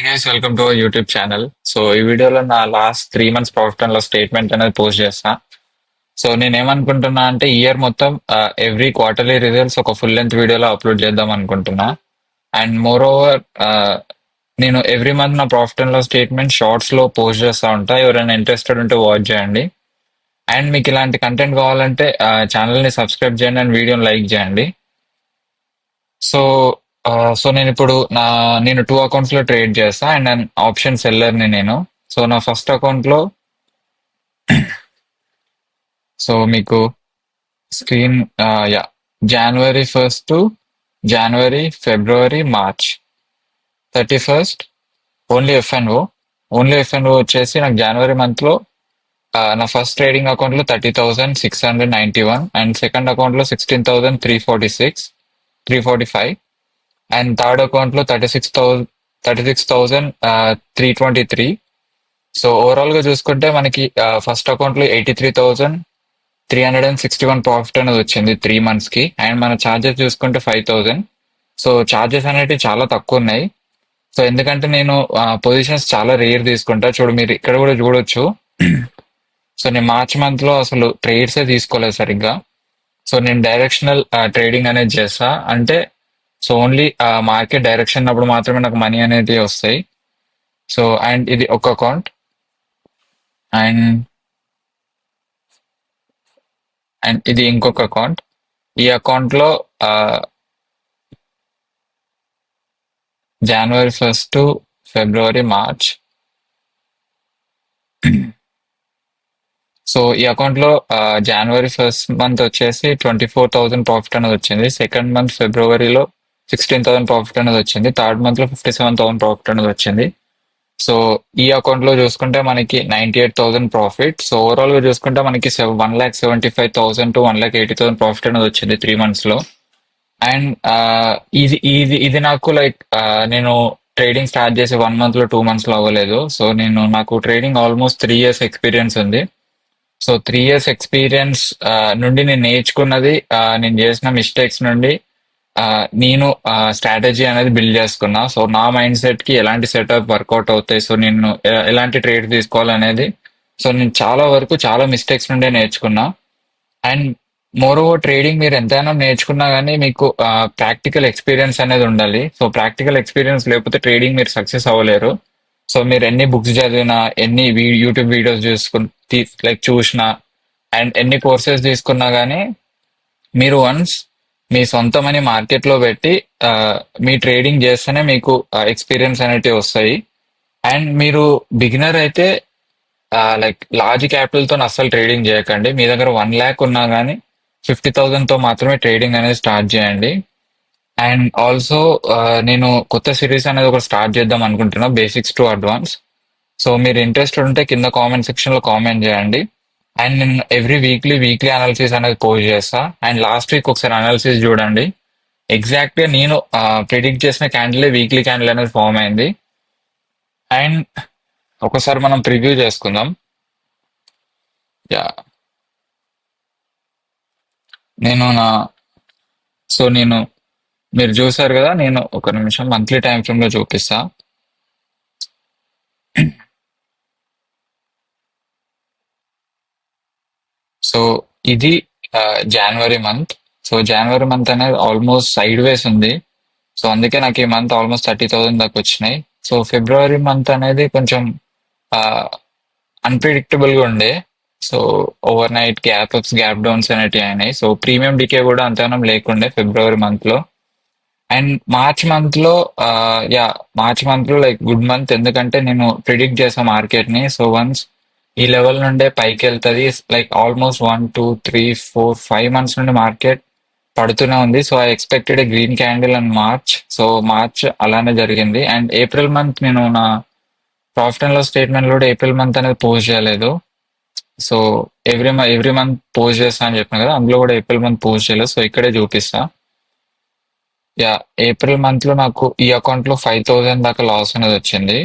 Guys, welcome to our YouTube channel. So ఈ వీడియోలో నా last 3 months profit and loss statement అనేది post చేస్తా. సో నేను ఏమనుకుంటున్నా అంటే ఇయర్ మొత్తం ఎవ్రీ క్వార్టర్లీ రిజల్ట్స్ ఒక ఫుల్ లెంత్ వీడియోలో అప్లోడ్ చేద్దాం అనుకుంటున్నా. అండ్ మోర్ ఓవర్ నేను ఎవ్రీ మంత్ నా profit and loss statement shorts లో పోస్ట్ చేస్తా ఉంటా. ఎవరైనా ఇంట్రెస్టెడ్ ఉంటే వాచ్ చేయండి. అండ్ మీకు ఇలాంటి కంటెంట్ కావాలంటే ఛానల్ ని సబ్స్క్రైబ్ చేయండి అండ్ వీడియోని లైక్ చేయండి. సో సో నేను ఇప్పుడు నేను 2 అకౌంట్స్ లో ట్రేడ్ చేస్తా అండ్ నేను ఆప్షన్ సెల్లర్ ని నేను. సో నా ఫస్ట్ అకౌంట్ లో మీకు screen yeah January 1st to January, February, March 31st only F&O వచ్చేసి నాకు జనవరి మంత్ లో నా ఫస్ట్ ట్రేడింగ్ అకౌంట్ లో 30,691 అండ్ సెకండ్ అకౌంట్ లో 16,346 అండ్ థర్డ్ అకౌంట్ లో 36,323. సో ఓవరాల్ గా చూసుకుంటే మనకి ఫస్ట్ అకౌంట్ లో 83,361 ప్రాఫిట్ అనేది వచ్చింది 3 months కి. అండ్ మన ఛార్జెస్ చూసుకుంటే 5,000. సో ఛార్జెస్ అనేవి చాలా తక్కువ ఉన్నాయి. సో ఎందుకంటే నేను పొజిషన్స్ చాలా రేర్ తీసుకుంటా. మీరు ఇక్కడ కూడా చూడొచ్చు. సో నేను మార్చ్ మంత్ లో అసలు ట్రేడ్స్ తీసుకోలేదు సరిగ్గా. సో నేను డైరెక్షనల్ ట్రేడింగ్ అనేది చేస్తా. అంటే సో ఓన్లీ మార్కెట్ డైరెక్షన్ అప్పుడు మాత్రమే నాకు మనీ అనేది వస్తాయి. సో అండ్ ఇది ఒక అకౌంట్. అండ్ అండ్ ఇది ఇంకొక అకౌంట్. ఈ అకౌంట్ లో January 1st to February, March. So ఈ అకౌంట్ లో January 1st మంత్ వచ్చేసి 24,000 ప్రాఫిట్ అనేది వచ్చింది. సెకండ్ మంత్ ఫిబ్రవరిలో 16,000 ప్రాఫిట్ అనేది వచ్చింది. థర్డ్ మంత్ లో 57,000 ప్రాఫిట్ అనేది వచ్చింది. సో ఈ అకౌంట్ లో చూసుకుంటే మనకి 98,000 ప్రాఫిట్. సో ఓవరాల్ గా చూసుకుంటే మనకి 1,75,000 టు 1,80,000 ప్రాఫిట్ అనేది వచ్చింది 3 months లో. అండ్ ఇది నాకు లైక్ నేను ట్రేడింగ్ స్టార్ట్ చేసి 1 month లో 2 months లో అవ్వలేదు. సో నాకు ట్రేడింగ్ ఆల్మోస్ట్ 3 years ఎక్స్పీరియన్స్ ఉంది. సో 3 years ఎక్స్పీరియన్స్ నుండి నేను నేర్చుకున్నది, నేను చేసిన మిస్టేక్స్ నుండి నేను స్ట్రాటజీ అనేది బిల్డ్ చేసుకున్నా. సో నా మైండ్ సెట్ కి ఎలాంటి సెటప్ వర్కౌట్ అవుతాయి, సో నేను ఎలాంటి ట్రేడ్ తీసుకోవాలనేది, సో నేను చాలా వరకు చాలా మిస్టేక్స్ నుండే నేర్చుకున్నా. అండ్ మోర్ ఓవర్ ట్రేడింగ్ మీరు ఎంతైనా నేర్చుకున్నా కానీ మీకు ప్రాక్టికల్ ఎక్స్పీరియన్స్ అనేది ఉండాలి. సో ప్రాక్టికల్ ఎక్స్పీరియన్స్ లేకపోతే ట్రేడింగ్ మీరు సక్సెస్ అవ్వలేరు. సో మీరు ఎన్ని బుక్స్ చదివినా, ఎన్ని యూట్యూబ్ వీడియోస్ చూసినా అండ్ ఎన్ని కోర్సెస్ తీసుకున్నా కానీ మీరు వన్స్ మీ సొంత మనీ మార్కెట్ లో పెట్టి మీ ట్రేడింగ్ చేస్తేనే మీకు ఎక్స్పీరియన్స్ అనేటివి వస్తాయి. అండ్ మీరు బిగినర్ అయితే లార్జ్ క్యాపిటల్ తో అస్సలు ట్రేడింగ్ చేయకండి. మీ దగ్గర 1 lakh ఉన్నా కానీ 50,000 తో మాత్రమే ట్రేడింగ్ అనేది స్టార్ట్ చేయండి. అండ్ ఆల్సో నేను కొత్త సిరీస్ అనేది ఒకటి స్టార్ట్ చేద్దాం అనుకుంటున్నా, బేసిక్స్ టు అడ్వాన్స్. సో మీరు ఇంట్రెస్టెడ్ ఉంటే కింద కామెంట్ సెక్షన్ లో కామెంట్ చేయండి. అండ్ నేను ఎవ్రీ వీక్లీ అనాలిసిస్ అనేది పోస్ట్ చేస్తా. అండ్ లాస్ట్ వీక్ ఒకసారి అనాలిసిస్ చూడండి. ఎగ్జాక్ట్ గా నేను ప్రిడిక్ట్ చేసిన క్యాండిల్ వీక్లీ క్యాండిల్ అనేది ఫామ్ అయింది. అండ్ ఒకసారి మనం ప్రివ్యూ చేసుకుందాం. యా నేను నా సో నేను మీరు చూసారు కదా, నేను ఒక నిమిషం మంత్లీ టైం ఫ్రేమ్ లో చూపిస్తా. సో ఇది జనవరి మంత్. సో జనవరి మంత్ అనేది ఆల్మోస్ట్ సైడ్ వేస్ ఉంది. సో అందుకే నాకు ఈ మంత్ ఆల్మోస్ట్ 30,000 దాకా వచ్చినాయి. సో ఫిబ్రవరి మంత్ అనేది కొంచెం అన్ప్రిడిక్టబుల్ గా ఉండే. So over night gap apps, gap downs అనేటివి అయినాయి. సో ప్రీమియం డికే కూడా అంతగానం లేకుండే ఫిబ్రవరి మంత్ లో. అండ్ మార్చ్ మంత్ లో గుడ్ మంత్, ఎందుకంటే నేను ప్రిడిక్ట్ చేసా మార్కెట్ ని. సో వన్స్ ఈ లెవెల్ నుండే పైకి వెళ్తుంది, ఆల్మోస్ట్ 1 2 3 4 5 months నుండి మార్కెట్ పడుతూనే ఉంది. So I expected A green candle and March. So March అలానే జరిగింది. అండ్ ఏప్రిల్ మంత్ నేను నా ప్రాఫిట్ అండ్ లాస్ స్టేట్మెంట్ లో కూడా ఏప్రిల్ మంత్ అనేది పోస్ట్ చేయలేదు. సో ఎవ్రీ మంత్ పోస్ట్ చేస్తా అని చెప్పిన కదా, అందులో కూడా ఏప్రిల్ మంత్ పోస్ట్ చేయలేదు. సో ఇక్కడే చూపిస్తా. యా ఏప్రిల్ మంత్ లో నాకు ఈ అకౌంట్ లో 5,000 దాకా లాస్ అనేది వచ్చింది.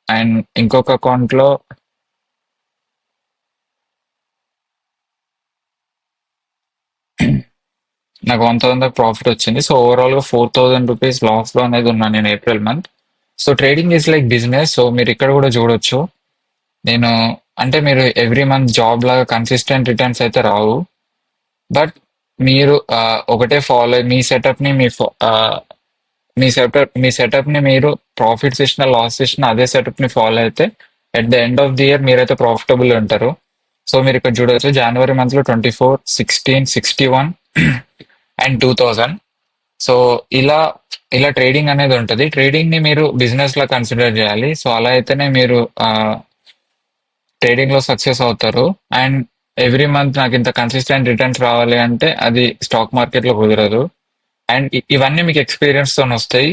అండ్ ఇంకొక అకౌంట్ లో నాకు 1,000 దాకా ప్రాఫిట్ వచ్చింది. సో ఓవరాల్ గా 4,000 రూపీస్ లాస్ లో అనేది ఉన్నాను నేను April month. So trading is like business. So మీరు ఇక్కడ కూడా చూడొచ్చు. నేను అంటే మీరు ఎవ్రీ మంత్ జాబ్ లాగా కన్సిస్టెంట్ రిటర్న్స్ అయితే రావు. బట్ మీరు ఒకటే ఫాలో మీ సెటప్ ని మీ సెటప్ ని మీరు ప్రాఫిట్స్ ఇచ్చిన లాస్ ఇచ్చిన అదే సెటప్ ని ఫాలో అయితే at the end of the year మీరైతే ప్రాఫిటబుల్ ఉంటారు. సో మీరు ఇక్కడ చూడొచ్చు జనవరి మంత్ లో 24, 16, 61 అండ్ 2000. సో ఇలా ఇలా ట్రేడింగ్ అనేది ఉంటుంది. ట్రేడింగ్ ని మీరు బిజినెస్ లా కన్సిడర్ చేయాలి. సో అలా అయితేనే మీరు ట్రేడింగ్ లో సక్సెస్ అవుతారు. అండ్ ఎవ్రీ మంత్ నాకు ఇంత కన్సిస్టెంట్ రిటర్న్స్ రావాలి అంటే అది స్టాక్ మార్కెట్ లో కుదరదు. అండ్ ఇవన్నీ మీకు ఎక్స్పీరియన్స్ తో వస్తాయి.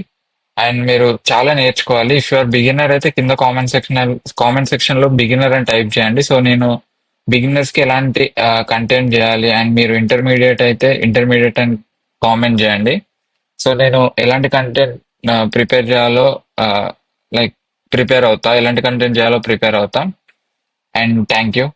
అండ్ మీరు చాలా నేర్చుకోవాలి. ఇఫ్ యూఆర్ బిగినర్ అయితే కింద కామెంట్ సెక్షన్ లో బిగినర్ అని టైప్ చేయండి. సో నేను బిగినర్స్ కి ఎలాంటి కంటెంట్ చేయాలి అండ్ మీరు ఇంటర్మీడియట్ అయితే ఇంటర్మీడియట్ అని కామెంట్ చేయండి. సో నేను ఎలాంటి కంటెంట్ ప్రిపేర్ చేయాలో లైక్ ప్రిపేర్ అవుతా, ఎలాంటి కంటెంట్ చేయాలో ప్రిపేర్ అవుతా. And thank you.